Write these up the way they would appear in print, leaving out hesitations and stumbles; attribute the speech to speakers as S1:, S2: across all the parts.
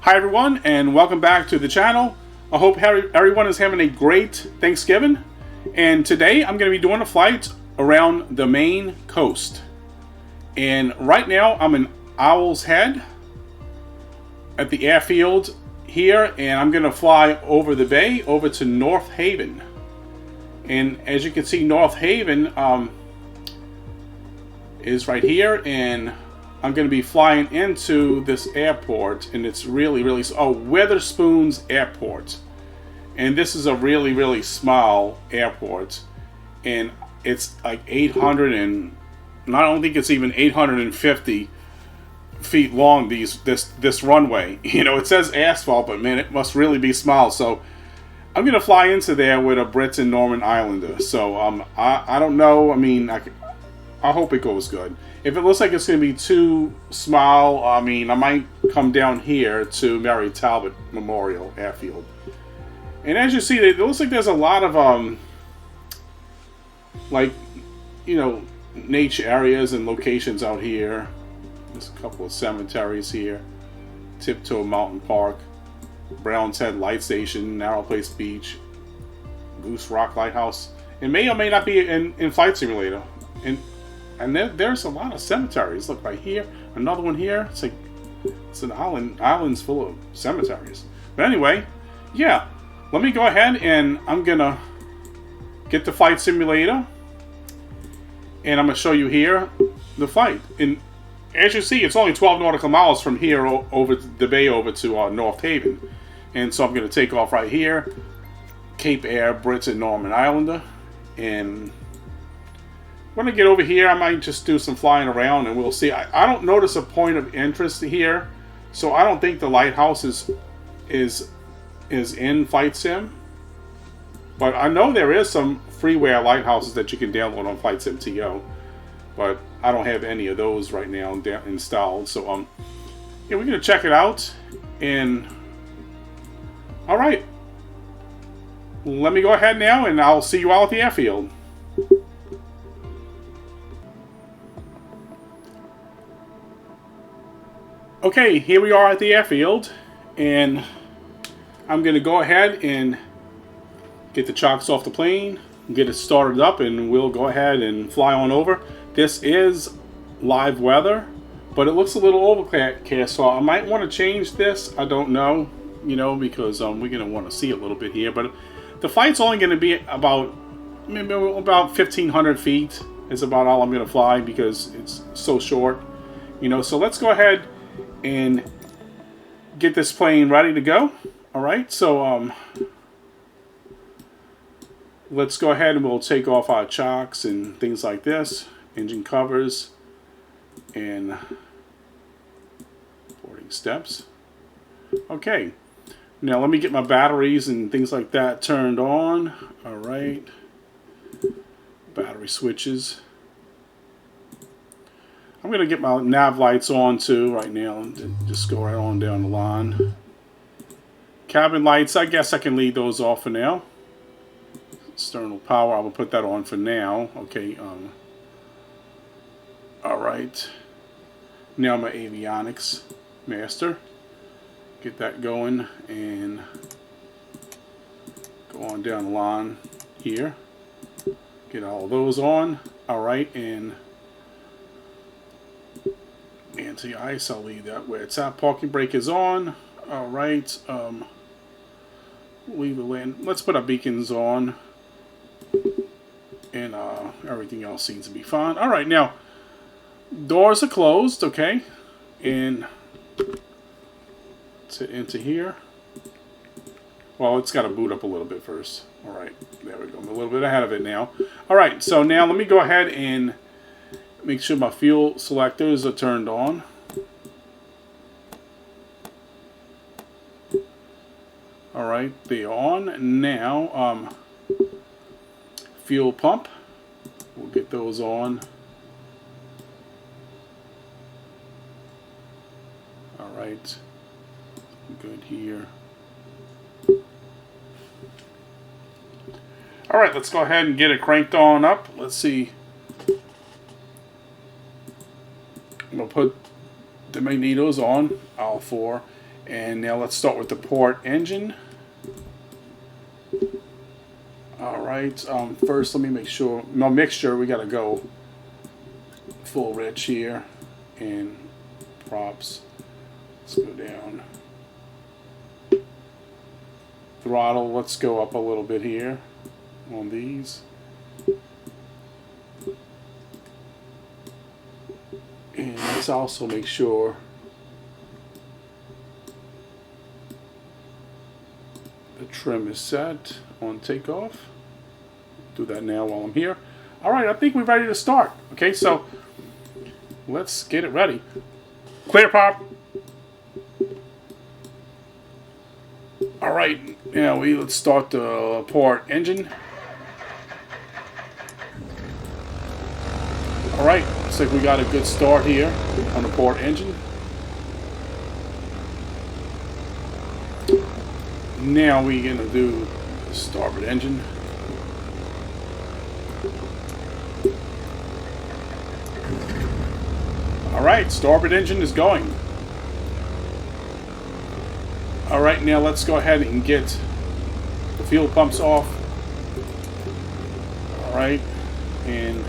S1: Hi everyone, and welcome back to the channel. I hope everyone is having a great Thanksgiving. And today I'm going to be doing a flight around the Maine coast. And right now I'm in Owl's Head at the airfield here, and I'm going to fly over the bay over to North Haven. And as you can see, North Haven is right here, and I'm going to be flying into this airport, and it's really Weatherspoons Airport. And this is a really small airport, and it's like 800 and I don't think it's even 850 feet long. This runway, you know, it says asphalt, but man, it must really be small. So I'm going to fly into there with a Britten Norman Islander. So I don't know. I mean, I hope it goes good. If it looks like it's going to be too small, I mean, I might come down here to Mary Talbot Memorial Airfield. And as you see, it looks like there's a lot of, like, you know, nature areas and locations out here. There's a couple of cemeteries here. Tiptoe Mountain Park, Browns Head Light Station, Narrow Place Beach, Goose Rock Lighthouse. It may or may not be in Flight Simulator. And there's a lot of cemeteries. Look, right here, another one here. It's like, it's an island's full of cemeteries. But anyway, yeah, let me go ahead and I'm gonna get the Flight Simulator, and I'm gonna show you here the flight. And as you see, it's only 12 nautical miles from here over the bay over to North Haven. And so I'm gonna take off right here, Cape Air Britten Norman Islander, and when I get over here, I might just do some flying around, and we'll see. I don't notice a point of interest here, so I don't think the lighthouse is in Flight Sim. But I know there is some freeware lighthouses that you can download on Flight Sim TO, but I don't have any of those right now installed. So yeah, we're gonna check it out. And all right, let me go ahead now, and I'll see you all at the airfield. Okay, here we are at the airfield, and I'm going to go ahead and get the chocks off the plane, get it started up, and we'll go ahead and fly on over. This is live weather, but it looks a little overcast, so I might want to change this. I don't know, you know, because we're going to want to see a little bit here. But the flight's only going to be about 1,500 feet is about all I'm going to fly because it's so short, you know. So let's go ahead and get this plane ready to go. All right, so let's go ahead and we'll take off our chocks and things like this, engine covers and boarding steps. Okay, now let me get my batteries and things like that turned on. All right, battery switches. I'm going to get my nav lights on too right now and just go right on down the line. Cabin lights, I guess I can leave those off for now. External power, I will put that on for now. Okay, alright. Now my avionics master. Get that going and go on down the line here. Get all those on. Alright, and anti-ice, I'll leave that where it's at. Parking brake is on. Alright, leave the land. Let's put our beacons on. And everything else seems to be fine. Alright, now, doors are closed, okay? And into here. Well, it's got to boot up a little bit first. Alright, there we go. I'm a little bit ahead of it now. Alright, so now let me go ahead and make sure my fuel selectors are turned on. Alright, they're on. Now, fuel pump. We'll get those on. Alright, good here. Alright, let's go ahead and get it cranked on up. Let's see. I'm going to put the magnetos on, all four, And now let's start with the port engine. Alright, first let me make sure, no mixture, we gotta go full rich here. And props, let's go down. Throttle, let's go up a little bit here on these. And let's also make sure the trim is set on takeoff. Do that now while I'm here. Alright, I think we're ready to start. Okay, so let's get it ready. Clear pop. Alright, now let's start the port engine. Alright, looks like we got a good start here on the port engine. Now we're gonna do the starboard engine. Alright, starboard engine is going. Alright, now let's go ahead and get the fuel pumps off. Alright, and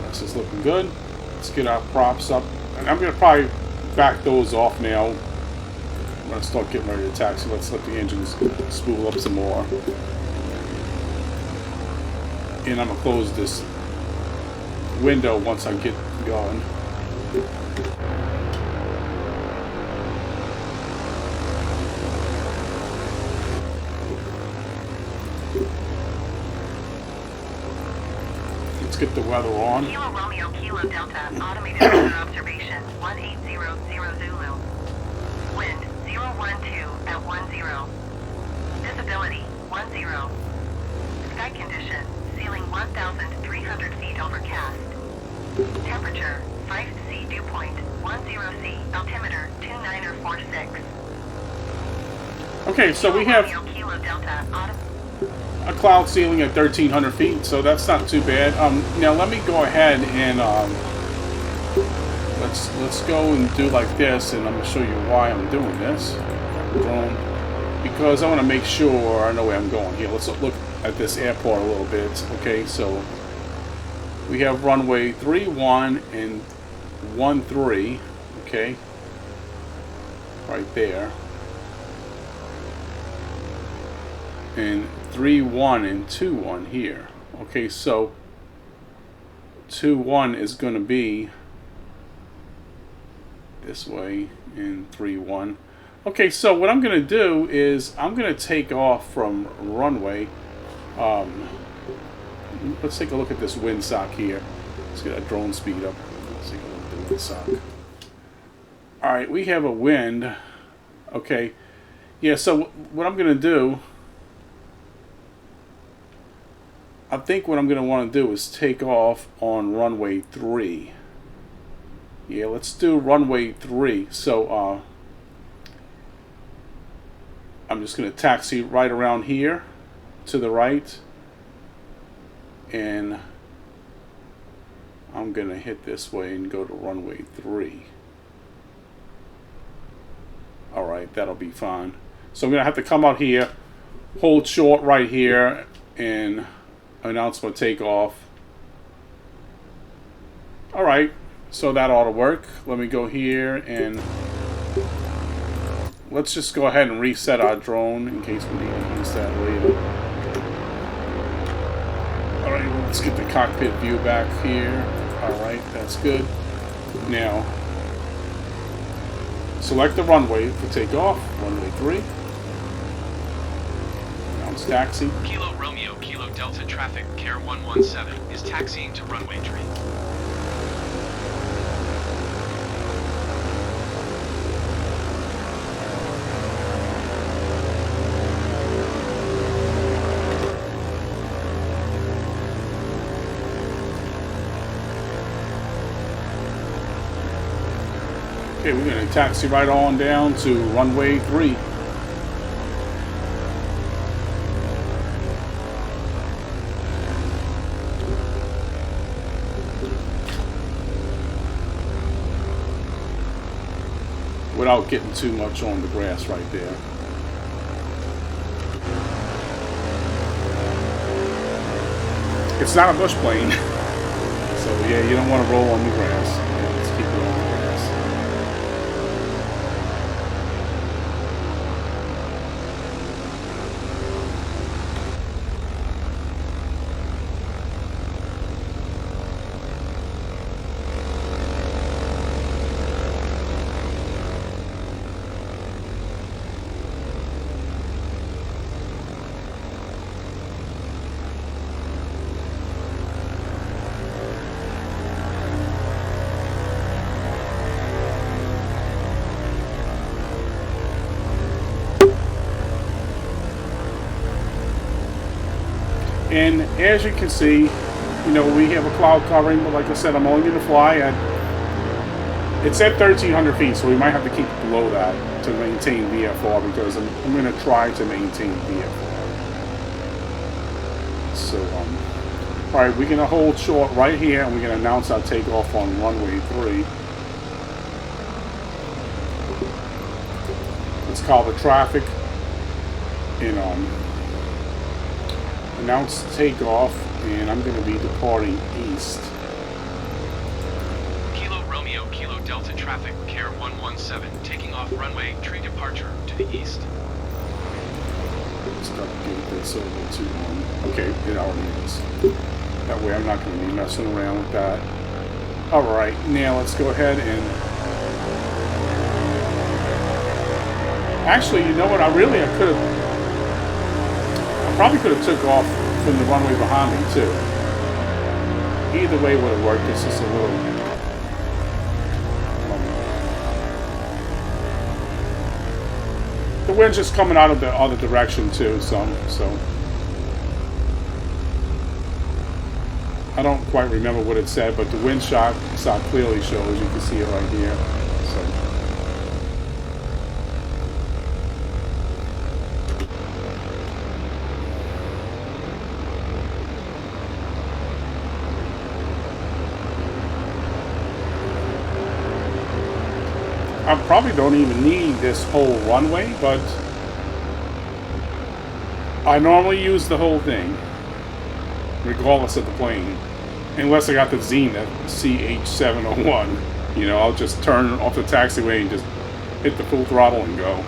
S1: this is looking good. Let's get our props up. And I'm going to probably back those off now. I'm going to start getting ready to taxi. Let's let the engines spool up some more. And I'm going to close this window once I get going. Let's get the weather on.
S2: Kilo Romeo, Kilo Delta, automated weather observation, 1800 Zulu. Wind, 012 at 10. Visibility, 10. Sky condition, ceiling 1,300 feet overcast. Temperature, 5°C dew point, 10°C, altimeter, 2946.
S1: Okay, so we have
S2: Kilo Delta,
S1: a cloud ceiling at 1,300 feet, so that's not too bad. Now let me go ahead and let's go and do like this, and I'm going to show you why I'm doing this. Drone, because I want to make sure I know where I'm going here. Let's look at this airport a little bit. Okay, so we have runway 31 and 13. Okay, right there. And 3-1 and 2-1 here. Okay, so 2-1 is going to be this way, and 3-1. Okay, so what I'm going to do is I'm going to take off from runway. Let's take a look at this windsock here. Let's get our drone speed up. Let's take a look at the windsock. All right, we have a wind. Okay, yeah. So what I'm going to do, I think what I'm going to want to do is take off on runway 3. Yeah, let's do runway 3. So I'm just going to taxi right around here to the right, and I'm going to hit this way and go to runway 3. Alright, that'll be fine. So I'm going to have to come out here, hold short right here, and announce my takeoff. Alright, so that ought to work. Let me go here and let's just go ahead and reset our drone in case we need to use that later. Alright, let's get the cockpit view back here. Alright, that's good. Now, select the runway for takeoff. Runway 3. Announce taxi.
S3: Kilo Romeo, Kilo Delta traffic, Care 117 is taxiing to runway 3.
S1: Okay, we're going to taxi right on down to runway 3. without getting too much on the grass right there. It's not a bush plane, so yeah, you don't want to roll on the grass. Yeah, let's keep it on the grass. And as you can see, you know, we have a cloud covering, but like I said, I'm only going to fly at, it's at 1,300 feet, so we might have to keep it below that to maintain VFR, because I'm going to try to maintain VFR. So, alright, we're going to hold short right here, and we're going to announce our takeoff on runway 3. Let's call the traffic, and announce takeoff, and I'm going to be departing east.
S3: Kilo Romeo, Kilo Delta traffic, Care 117, taking off runway, tree departure to the east.
S1: Let's not get this over to okay, it already is. That way I'm not going to be messing around with that. Alright, now let's go ahead and... Actually, you know what, I probably could have took off from the runway behind me too. Either way would have worked. It's just a little. The wind's just coming out of the other direction too, so I don't quite remember what it said, but the wind shot clearly shows. You can see it right here. So. I probably don't even need this whole runway, but I normally use the whole thing, regardless of the plane. Unless I got the Zenith CH701. You know, I'll just turn off the taxiway and just hit the full throttle and go.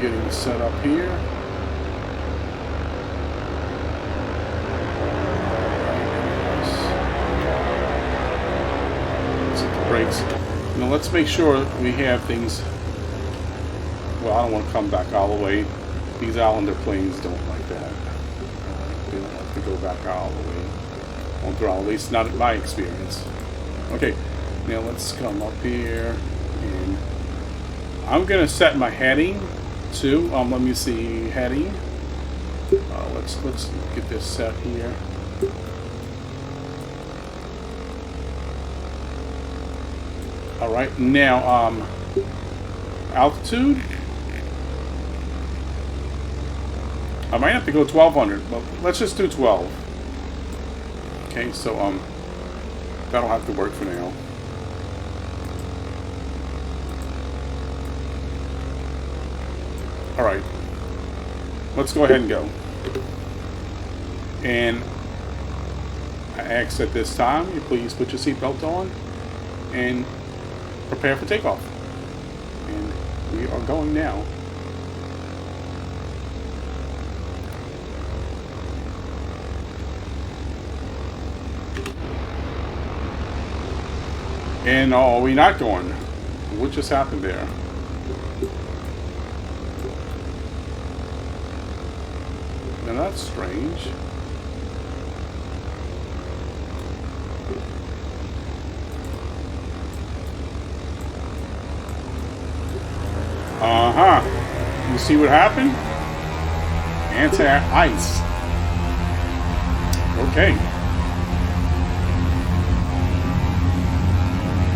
S1: Getting set up here. Let's hit the brakes. Now let's make sure we have things. Well, I don't want to come back all the way. These Islander planes don't like that. They don't like to go back all the way on throttle, at least not in my experience. Okay, now let's come up here, and I'm gonna set my heading to, let me see, heading. Let's get this set here. All right, now altitude. I might have to go 1,200, but let's just do 12. Okay, so that'll have to work for now. Alright, let's go ahead and go. And I ask at this time, you please put your seatbelt on and prepare for takeoff. And we are going now. And are we not going? What just happened there? Now that's strange. You see what happened? Anti-ice. Okay.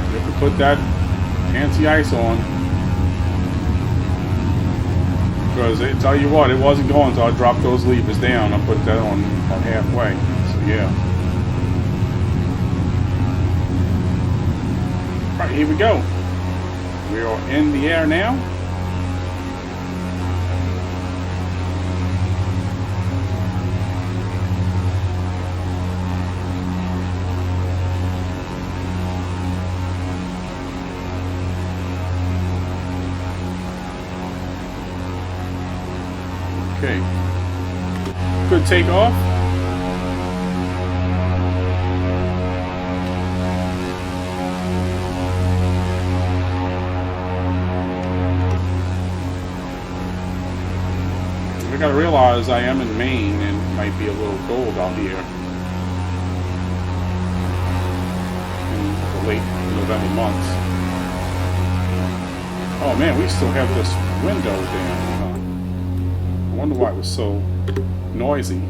S1: You have to put that anti-ice on. Because I tell you what, it wasn't going until I dropped those levers down. I put that on about halfway. So yeah. Right, here we go. We are in the air now. Okay. Good takeoff. I gotta realize I am in Maine and it might be a little cold out here in the late November months. Oh man, we still have this window down. I wonder why it was so noisy.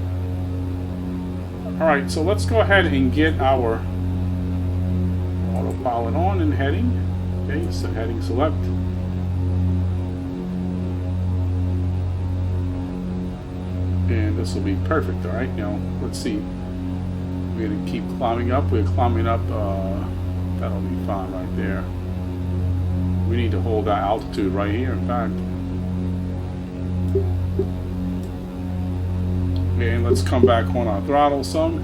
S1: Alright, so let's go ahead and get our autopilot on and heading. Okay, so heading select. And this will be perfect, alright? Now, let's see. We're going to keep climbing up. We're climbing up. That'll be fine right there. We need to hold our altitude right here, in fact. And let's come back on our throttle some.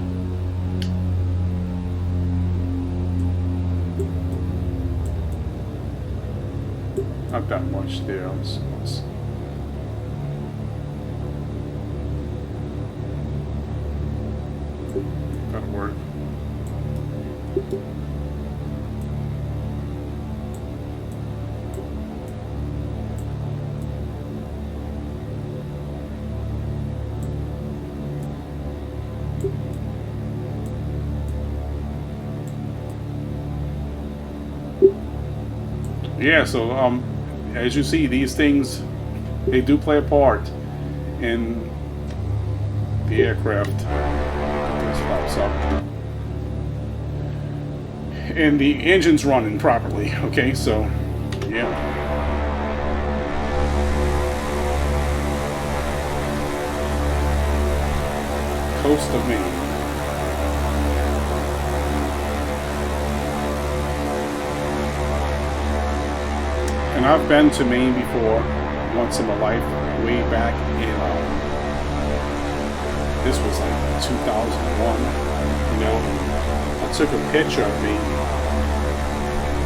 S1: Not that much there. Let's that'll work. Yeah, so as you see, these things, they do play a part in the aircraft. This pops up. And the engine's running properly, okay, so yeah. Coast of Maine. And I've been to Maine before, once in my life, way back in, this was like 2001, you know. I took a picture of me,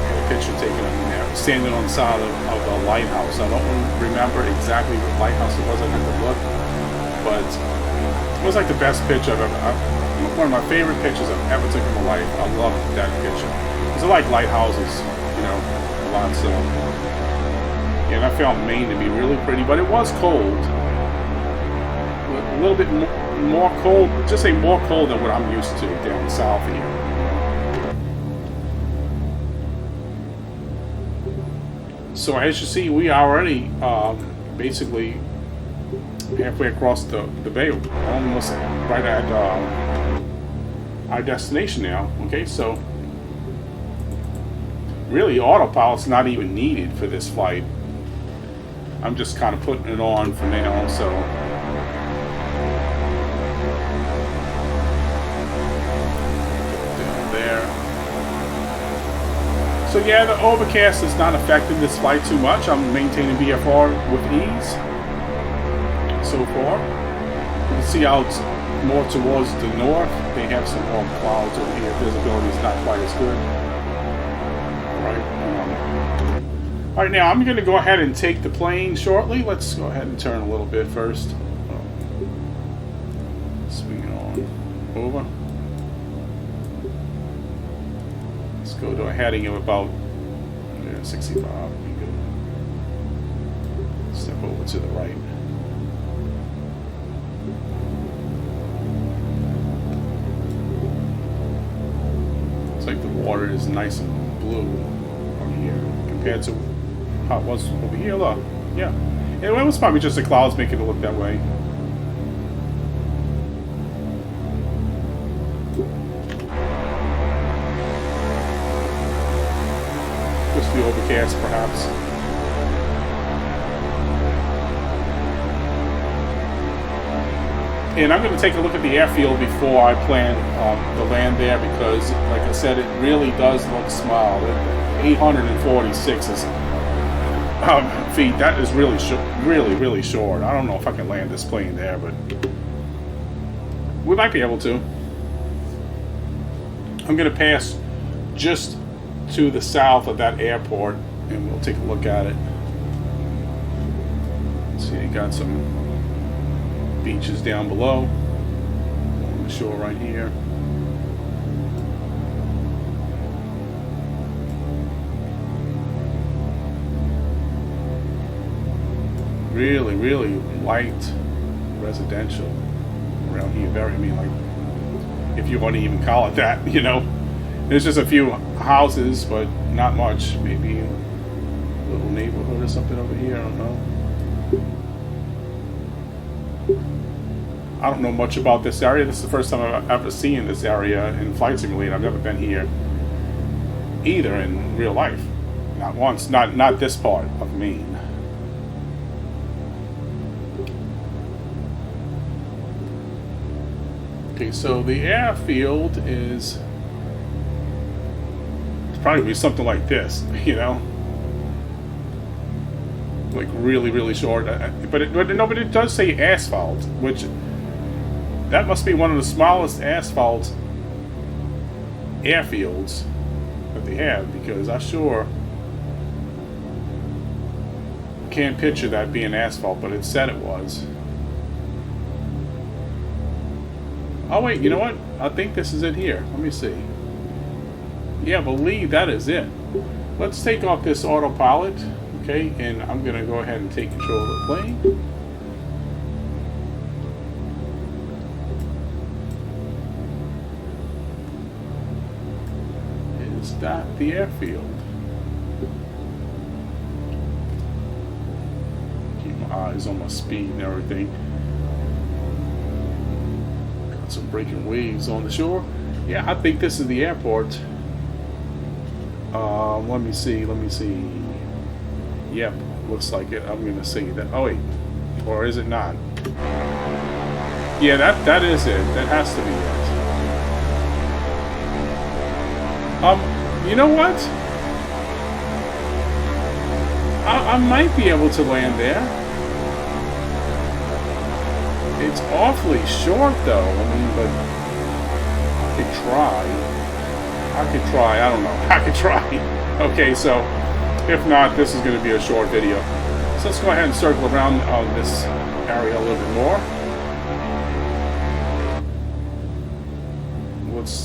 S1: had a picture taken of me there, standing on the side of a lighthouse. I don't remember exactly what lighthouse it was, I had to look, but it was like the best picture I've ever, one of my favorite pictures I've ever taken in my life. I love that picture. Because I like lighthouses, you know, a lot, so. And I found Maine to be really pretty, but it was cold. A little bit more cold, just say more cold than what I'm used to down south here. So as you see, we are already basically halfway across the bay, almost right at our destination now. Okay, so really autopilot's not even needed for this flight. I'm just kind of putting it on for now, so. Down there. So yeah, the overcast is not affecting this flight too much. I'm maintaining VFR with ease so far. You can see out more towards the north. They have some more clouds over here. Visibility is not quite as good. Alright, now I'm going to go ahead and take the plane shortly. Let's go ahead and turn a little bit first. Swing it on over. Let's go to a heading of about 65. Be good. Step over to the right. It's like the water is nice and blue on here compared to how it was over here. Look, yeah, it was probably just the clouds making it look that way. Just the overcast, perhaps. And I'm going to take a look at the airfield before I plan the land there, because, like I said, it really does look small. 846 is, feet. That is really really short. I don't know if I can land this plane there, but we might be able to. I'm going to pass just to the south of that airport, and we'll take a look at it. See, you got some beaches down below on the shore right here. Really light residential around here. Very, I mean, like, if you want to even call it that, you know. There's just a few houses, but not much. Maybe a little neighborhood or something over here. I don't know. I don't know much about this area. This is the first time I've ever seen this area in Flight Simulator. I've never been here either in real life. Not once. Not this part of Maine. Okay, so the airfield is probably be something like this, you know, like really short. But it does say asphalt, which that must be one of the smallest asphalt airfields that they have, because I sure can't picture that being asphalt, but it said it was. Oh wait, you know what? I think this is it here. Let me see. Yeah, I believe that is it. Let's take off this autopilot, okay? And I'm gonna go ahead and take control of the plane. Is that the airfield? Keep my eyes on my speed and everything. Some breaking waves on the shore. Yeah, I think this is the airport. Let me see. Yep, looks like it. I'm gonna say that. Oh wait, or is it not? Yeah, that is it. That has to be it. You know what? I might be able to land there. It's awfully short, though. I mean, but I could try. I don't know. I could try. Okay, so if not, this is going to be a short video. So let's go ahead and circle around this area a little bit more.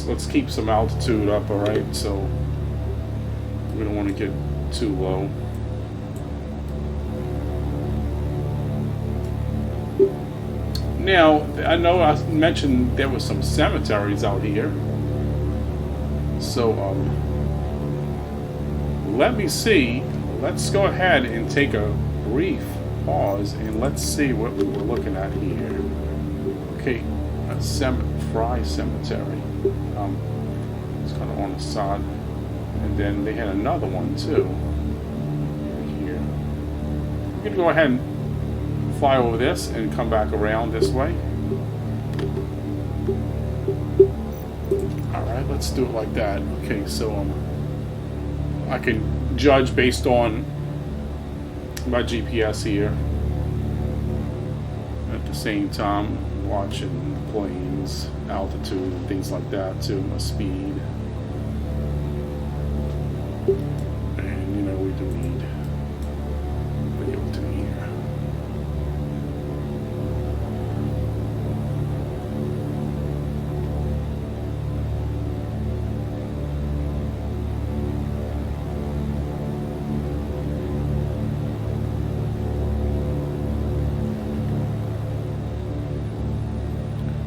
S1: Let's keep some altitude up, all right? So we don't want to get too low. Now, I know I mentioned there was some cemeteries out here. So, let me see. Let's go ahead and take a brief pause and let's see what we were looking at here. Okay, a Fry Cemetery. It's kind of on the side. And then they had another one too. Here. I'm going to go ahead and fly over this and come back around this way. Alright, let's do it like that. Okay, so I can judge based on my GPS here. At the same time, watching planes, altitude, and things like that too, my speed. And you know, we do need to be able to hear.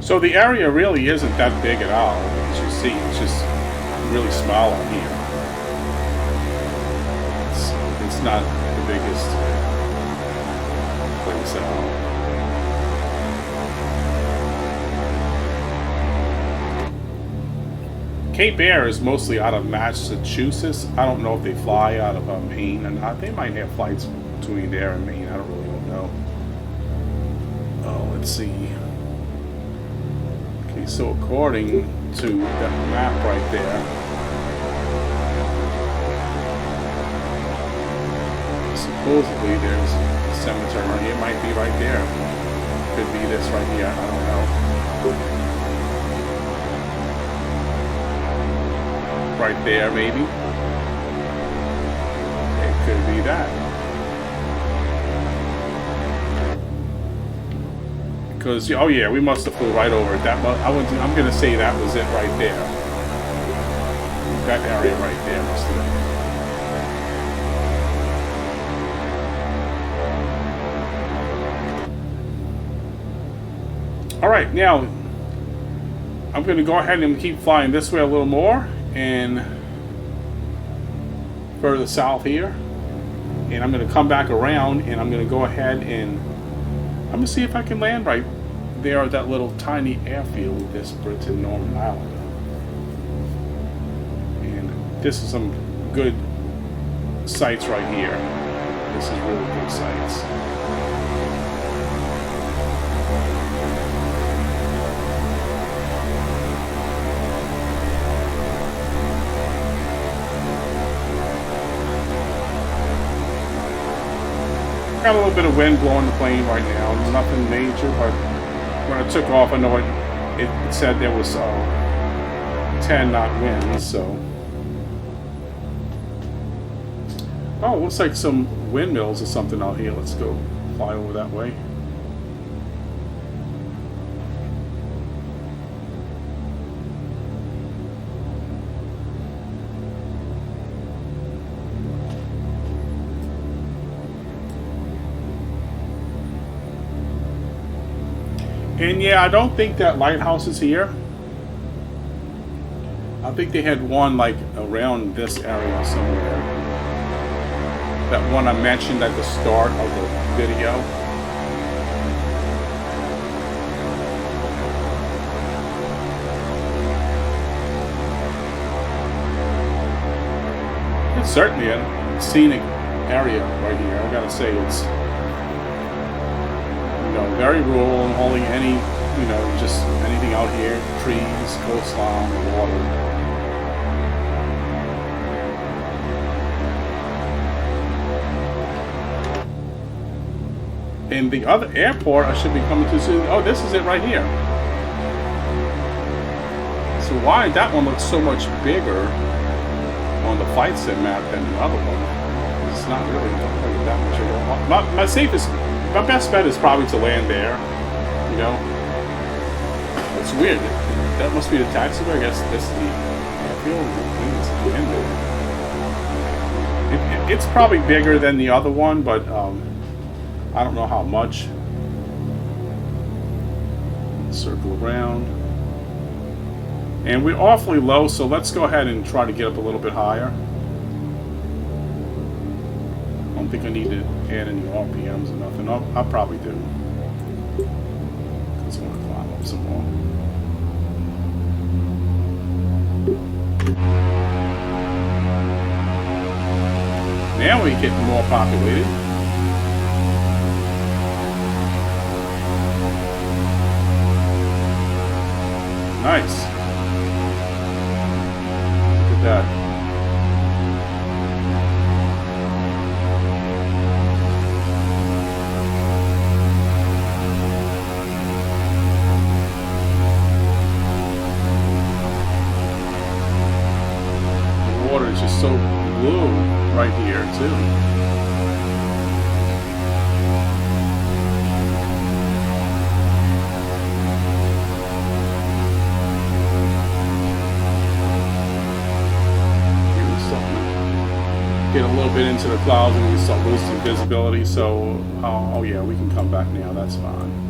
S1: So the area really isn't that big at all, as you see. It's just really small out here. It's not the biggest place at all. Cape Air is mostly out of Massachusetts. I don't know if they fly out of Maine or not. They might have flights between there and Maine. I don't really know. Oh, let's see. So according to that map right there, supposedly there's a cemetery right here. It might be right there. Could be this right here. I don't know. Right there, maybe. It could be that. Because, oh yeah, we must have flew right over it. I'm going to say that was it right there. That area right there must have been. Alright, now, I'm going to go ahead and keep flying this way a little more, and further south here. And I'm going to come back around, and I'm going to go ahead and I'm going to see if I can land right there at that little tiny airfield, this Britten, Northern Ireland. And this is some good sites right here. This is really good sites. Got a little bit of wind blowing the plane right now. Nothing major, but when I took off, I know it said there was 10 knot winds, so. Oh, it looks like some windmills or something out here. Let's go fly over that way. And yeah, I don't think that lighthouse is here. I think they had one like around this area somewhere. That one I mentioned at the start of the video. It's certainly a scenic area right here. I gotta say, it's very rural, and holding any, just anything out here, trees, coastline, water. And the other airport I should be coming to soon. Oh, this is it right here. So why that one looks so much bigger on the flight sim map than the other one? It's not really that much at all. My best bet is probably to land there, It's weird. That must be the taxiway. I guess this is the airfield. It's probably bigger than the other one, but I don't know how much. Circle around. And we're awfully low, so let's go ahead and try to get up a little bit higher. I don't think I need to add any RPMs or nothing. I'll probably do. Because I want to climb up some more. Now we're getting more populated. Nice. Look at that. Is just so blue right here too. Here we start get a little bit into the clouds and we start losing visibility. So, oh yeah, we can come back now. That's fine.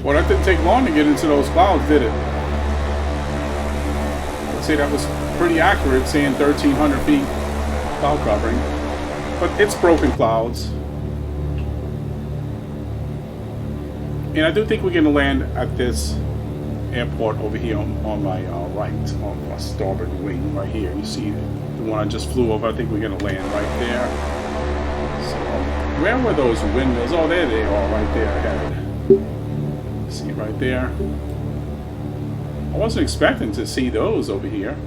S1: Well, that didn't take long to get into those clouds, did it? I'd say that was pretty accurate, saying 1,300 feet cloud covering. But it's broken clouds. And I do think we're going to land at this airport over here on my right, on my starboard wing right here. You see the one I just flew over. I think we're going to land right there. So, where were those windmills? Oh, there they are, right there ahead. See it right there? I wasn't expecting to see those over here.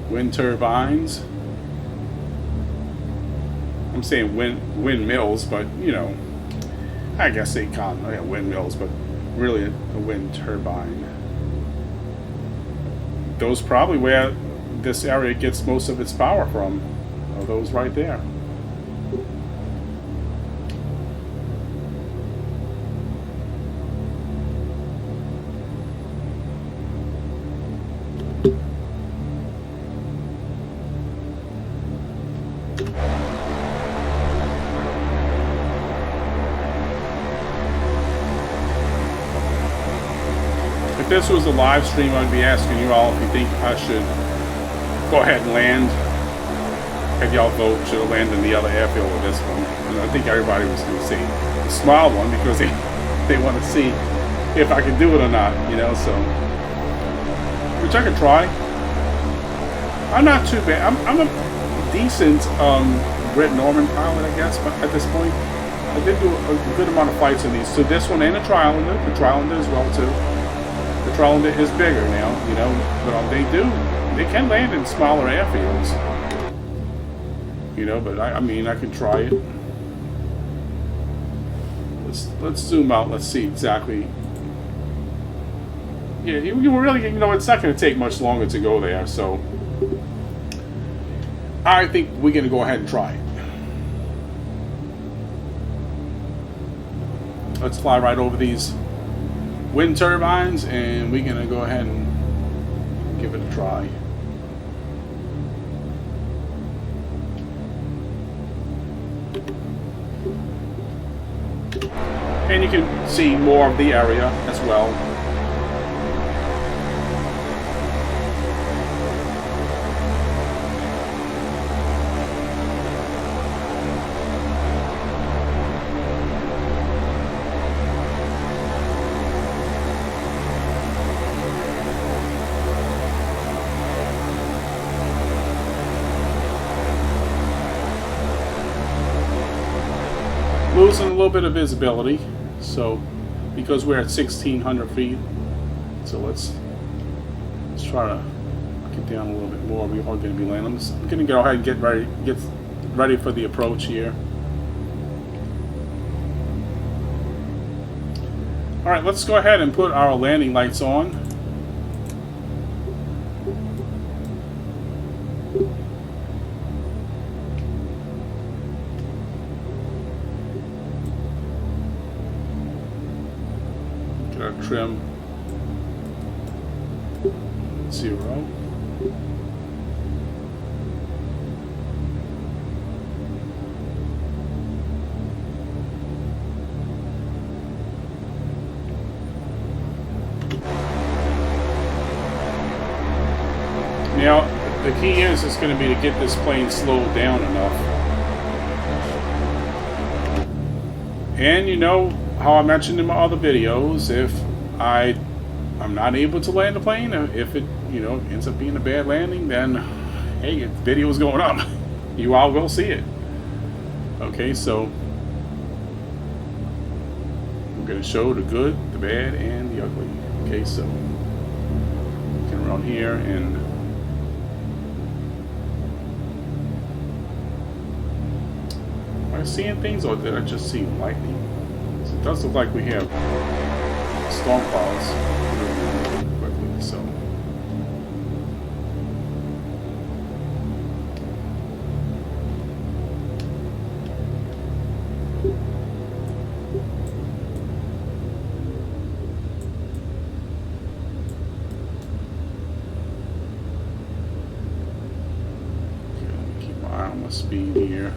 S1: Wind turbines. I'm saying windmills, but you know, I guess they call them windmills, but really a wind turbine. Those probably where this area gets most of its power from. Are those right there? If this was a live stream, I'd be asking you all if you think I should go ahead and land. Have y'all vote, should have landed in the other airfield with this one. And I think everybody was going to see the small one because they want to see if I can do it or not, you know, so. Which I could try. I'm not too bad. I'm a decent Britten pilot, I guess, but at this point, I did do a good amount of flights in these. So this one and the Trilander as well, too. The Trilander is bigger now, you know, but they can land in smaller airfields, you know. But I mean, I can try it. Let's zoom out. Let's see exactly. Yeah, you really, you know, it's not going to take much longer to go there, so I think we're going to go ahead and try it. Let's fly right over these wind turbines, and we're going to go ahead and give it a try. And you can see more of the area as well. Losing a little bit of visibility, so because we're at 1,600 feet, so let's try to get down a little bit more. We are going to be landing. I'm going to go ahead and get ready for the approach here. All right, let's go ahead and put our landing lights on. Trim 0. Now the key is going to be to get this plane slowed down enough. And you know how I mentioned in my other videos, if I'm not able to land the plane, if it, you know, ends up being a bad landing, then hey, the video is going up. You all will see it. Okay, so I'm going to show the good, the bad, and the ugly. Okay, so we can run here and am I seeing things, or did I just see lightning? So it does look like we have storm clouds moving quickly, so okay, keep my eye on my speed here.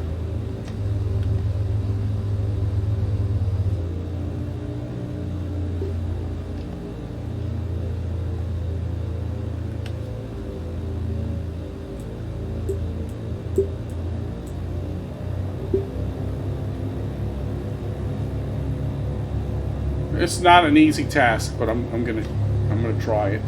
S1: It's not an easy task, but I'm gonna try it.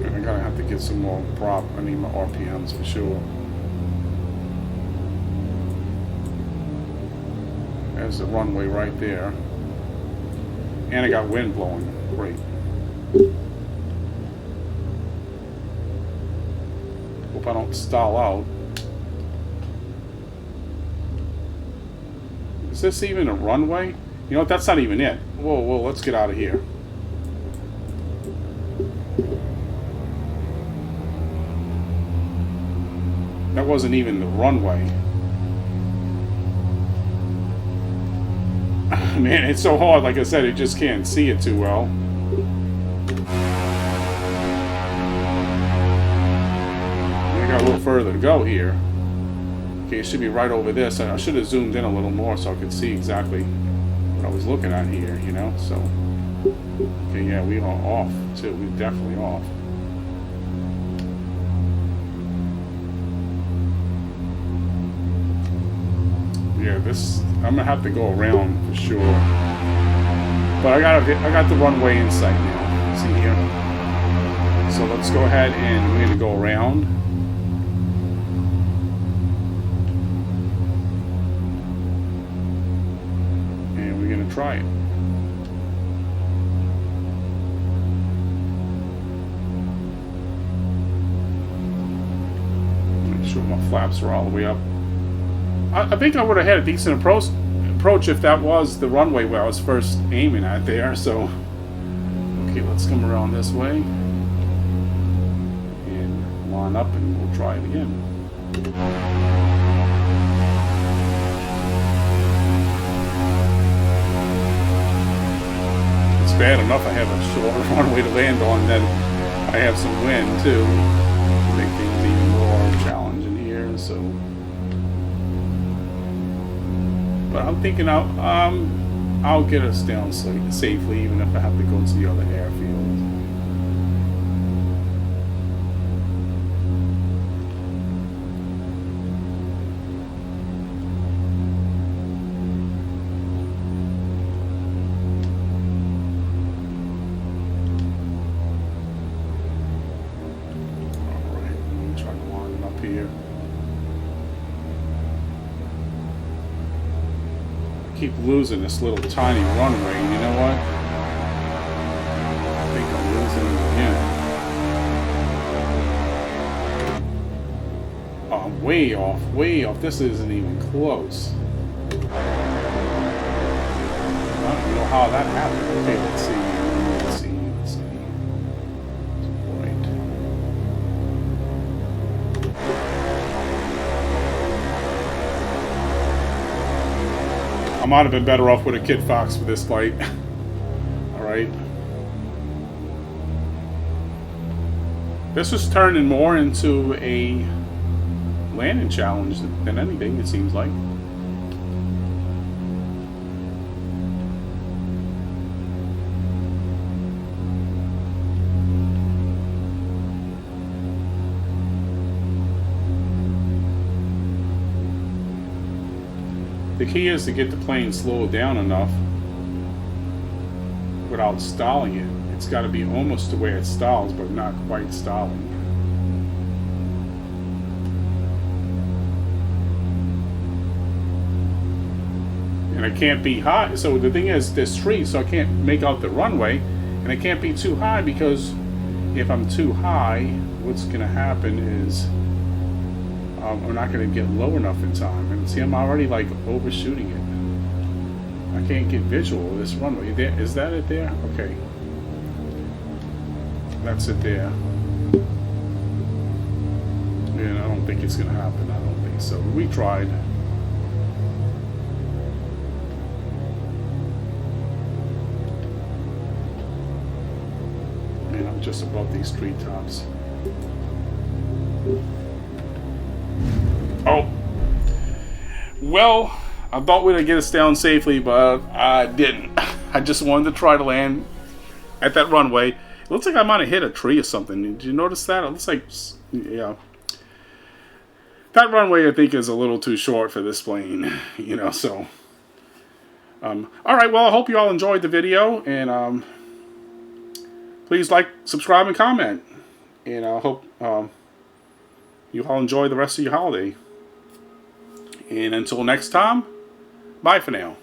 S1: And I'm gonna have to get some more I need my RPMs for sure. There's the runway right there. And I got wind blowing. Great. Hope I don't stall out. Is this even a runway? You know what? That's not even it. Whoa, whoa, let's get out of here. That wasn't even the runway. Man, it's so hard. Like I said, you just can't see it too well. I got a little further to go here. Okay, it should be right over this. I should have zoomed in a little more so I could see exactly what I was looking at here, you know? So, okay, yeah, we are off, too. We're definitely off. Yeah, this, I'm gonna have to go around for sure. But I got the runway in sight now. See here? So let's go ahead and we're gonna go around. And we're gonna try it. Make sure my flaps are all the way up. I think I would have had a decent approach if that was the runway where I was first aiming at there. So, okay, let's come around this way and line up, and we'll try it again. It's bad enough I have a shorter runway to land on, then I have some wind too to make things even more challenging here. So. But I'm thinking I'll get us down safely, even if I have to go to the other airfield. All right, let me try to line it up here. Keep losing this little tiny runway, and you know what? I think I'm losing it again. Oh, I'm way off, way off. This isn't even close. I don't know how that happened. Okay, let's see. I might have been better off with a Kit Fox for this flight. Alright. This was turning more into a landing challenge than anything, it seems like. The key is to get the plane slowed down enough without stalling it. It's got to be almost to where it stalls, but not quite stalling. And it can't be high. So the thing is, there's trees, so I can't make out the runway. And it can't be too high, because if I'm too high, what's going to happen is we're not going to get low enough in time. And see, I'm already like overshooting it. I can't get visual of this runway. Is that it there? Okay. That's it there. And I don't think it's going to happen. I don't think so. We tried. And I'm just above these treetops. Oh, well, I thought we'd get us down safely, but I didn't. I just wanted to try to land at that runway. It looks like I might have hit a tree or something. Did you notice that? It looks like, yeah. that runway I think is a little too short for this plane, you know. So, all right. Well, I hope you all enjoyed the video, and please like, subscribe, and comment. And I hope you all enjoy the rest of your holiday. And until next time, bye for now.